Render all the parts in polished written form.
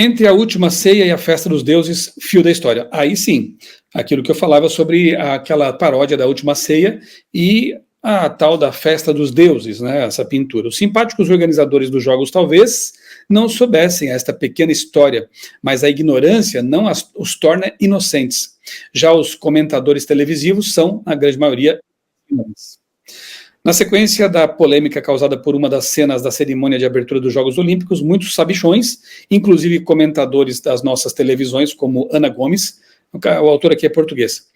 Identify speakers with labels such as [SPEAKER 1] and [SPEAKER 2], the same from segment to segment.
[SPEAKER 1] Entre a última ceia e a festa dos deuses, fio da história. Aí sim, aquilo que eu falava sobre aquela paródia da última ceia e a tal da festa dos deuses, né, essa pintura. Os simpáticos organizadores dos jogos talvez não soubessem esta pequena história, mas a ignorância não os torna inocentes. Já os comentadores televisivos são, na grande maioria, inocentes. Na sequência da polêmica causada por uma das cenas da cerimônia de abertura dos Jogos Olímpicos, muitos sabichões, inclusive comentadores das nossas televisões, como Ana Gomes, o autor aqui é português,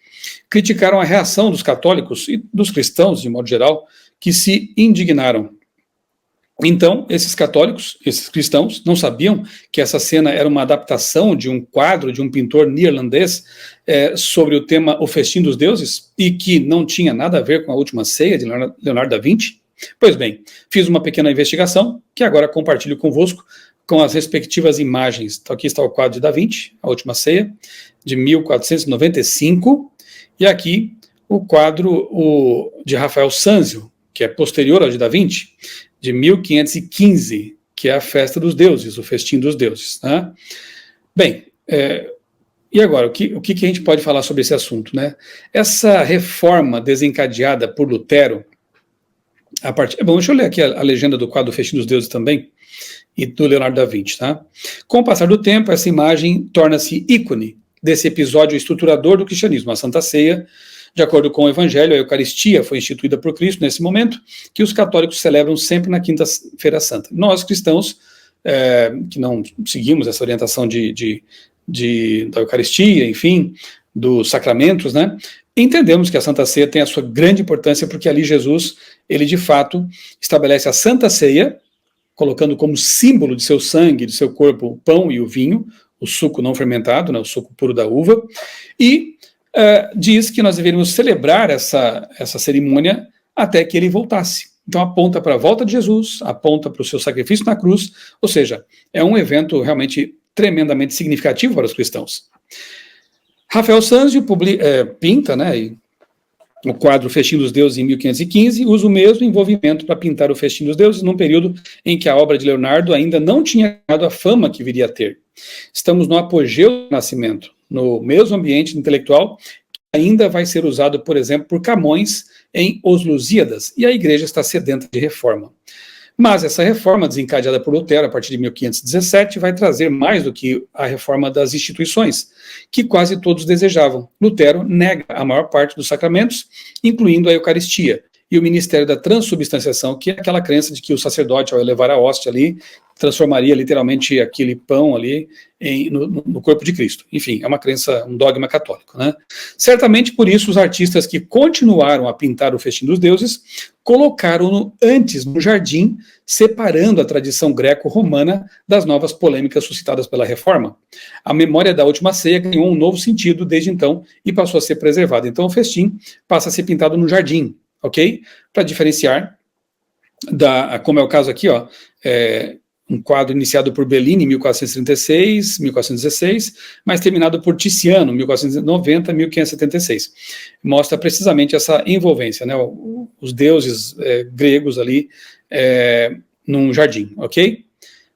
[SPEAKER 1] criticaram a reação dos católicos e dos cristãos, de modo geral, que se indignaram. Então, esses católicos, esses cristãos, não sabiam que essa cena era uma adaptação de um quadro de um pintor neerlandês sobre o tema O Festim dos Deuses e que não tinha nada a ver com a Última Ceia de Leonardo da Vinci? Pois bem, fiz uma pequena investigação que agora compartilho convosco com as respectivas imagens. Então, aqui está o quadro de Da Vinci, A Última Ceia, de 1495, e aqui o quadro de Rafael Sanzio, que é posterior ao de Da Vinci, de 1515, que é a festa dos deuses, o festim dos deuses. Né? Bem, e agora, o que a gente pode falar sobre esse assunto? Né? Essa reforma desencadeada por Lutero, bom, deixa eu ler aqui a legenda do quadro Festim dos Deuses também, e do Leonardo da Vinci. Tá? Com o passar do tempo, essa imagem torna-se ícone desse episódio estruturador do cristianismo, a Santa Ceia. De acordo com o Evangelho, a Eucaristia foi instituída por Cristo nesse momento, que os católicos celebram sempre na Quinta-feira Santa. Nós, cristãos, que não seguimos essa orientação da Eucaristia, enfim, dos sacramentos, né, entendemos que a Santa Ceia tem a sua grande importância, porque ali Jesus, ele de fato estabelece a Santa Ceia, colocando como símbolo de seu sangue, de seu corpo, o pão e o vinho, o suco não fermentado, né, o suco puro da uva, e diz que nós deveríamos celebrar essa cerimônia até que ele voltasse. Então aponta para a volta de Jesus, aponta para o seu sacrifício na cruz, ou seja, é um evento realmente tremendamente significativo para os cristãos. Rafael Sanzio pinta, né, o quadro Festim dos Deuses em 1515, usa o mesmo envolvimento para pintar o Festim dos Deuses num período em que a obra de Leonardo ainda não tinha ganhado a fama que viria a ter. Estamos no apogeu do Renascimento, no mesmo ambiente intelectual que ainda vai ser usado, por exemplo, por Camões em Os Lusíadas, e a igreja está sedenta de reforma. Mas essa reforma, desencadeada por Lutero a partir de 1517, vai trazer mais do que a reforma das instituições, que quase todos desejavam. Lutero nega a maior parte dos sacramentos, incluindo a Eucaristia, e o ministério da transubstanciação, que é aquela crença de que o sacerdote, ao elevar a hóstia ali, transformaria literalmente aquele pão ali no corpo de Cristo. Enfim, é uma crença, um dogma católico. Né? Certamente por isso os artistas que continuaram a pintar o Festim dos Deuses colocaram-no antes no jardim, separando a tradição greco-romana das novas polêmicas suscitadas pela Reforma. A memória da Última Ceia ganhou um novo sentido desde então e passou a ser preservada. Então o festim passa a ser pintado no jardim, ok? Para diferenciar como é o caso aqui, ó, um quadro iniciado por Bellini em 1436, 1416, mas terminado por Tiziano, 1490, 1576. Mostra precisamente essa envolvência, né, os deuses gregos ali num jardim, ok?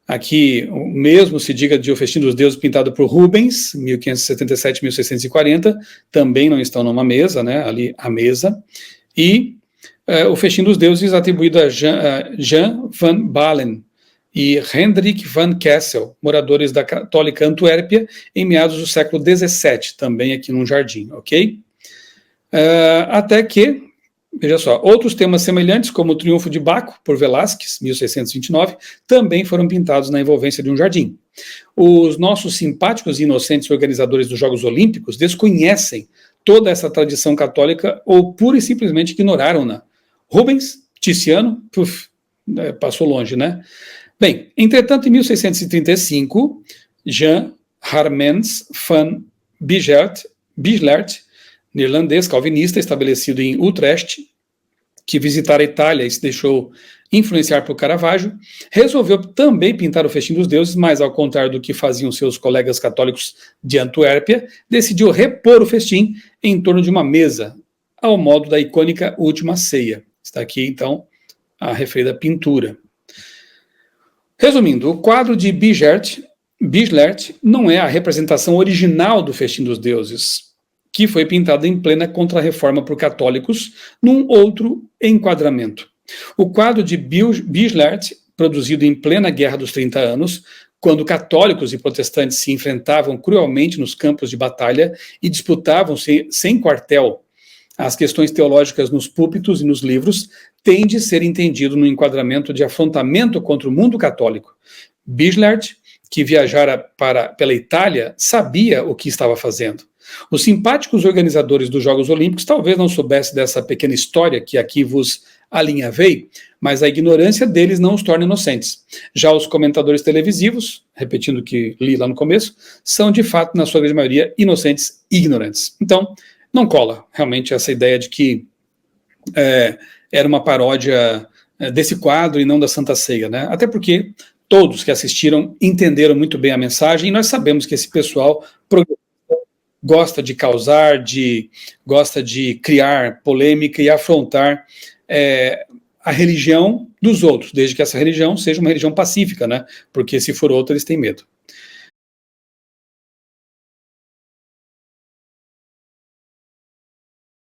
[SPEAKER 1] Aqui, o mesmo se diga de O Festim dos Deuses, pintado por Rubens, 1577, 1640, também não estão numa mesa, né, ali a mesa, e O Festim dos Deuses, atribuído a Jan van Balen e Hendrik van Kessel, moradores da católica Antuérpia, em meados do século XVII, também aqui num jardim, ok? Até que, veja só, outros temas semelhantes, como o Triunfo de Baco, por Velázquez, 1629, também foram pintados na envolvência de um jardim. Os nossos simpáticos e inocentes organizadores dos Jogos Olímpicos desconhecem toda essa tradição católica ou pura e simplesmente ignoraram-na. Rubens, Tiziano, passou longe, né? Bem, entretanto, em 1635, Jan Harmens van Bijlert, neerlandês calvinista, estabelecido em Utrecht, que visitara a Itália e se deixou influenciar por Caravaggio, resolveu também pintar o Festim dos Deuses, mas ao contrário do que faziam seus colegas católicos de Antuérpia, decidiu repor o festim em torno de uma mesa, ao modo da icônica Última Ceia. Está aqui, então, a referida pintura. Resumindo, o quadro de Bijlert Bislert não é a representação original do Festim dos Deuses, que foi pintado em plena Contra-Reforma por católicos, num outro enquadramento. O quadro de Bislert, produzido em plena Guerra dos 30 Anos, quando católicos e protestantes se enfrentavam cruelmente nos campos de batalha e disputavam-se sem quartel as questões teológicas nos púlpitos e nos livros, tem de ser entendido no enquadramento de afrontamento contra o mundo católico. Bislert, que viajara pela Itália, sabia o que estava fazendo. Os simpáticos organizadores dos Jogos Olímpicos talvez não soubessem dessa pequena história que aqui vos alinhavei, mas a ignorância deles não os torna inocentes. Já os comentadores televisivos, repetindo o que li lá no começo, são de fato, na sua grande maioria, inocentes e ignorantes. Então, não cola realmente essa ideia de que era uma paródia desse quadro e não da Santa Ceia, né? Até porque todos que assistiram entenderam muito bem a mensagem, e nós sabemos que esse pessoal gosta de causar, gosta de criar polêmica e afrontar a religião dos outros, desde que essa religião seja uma religião pacífica, né? Porque se for outra, eles têm medo.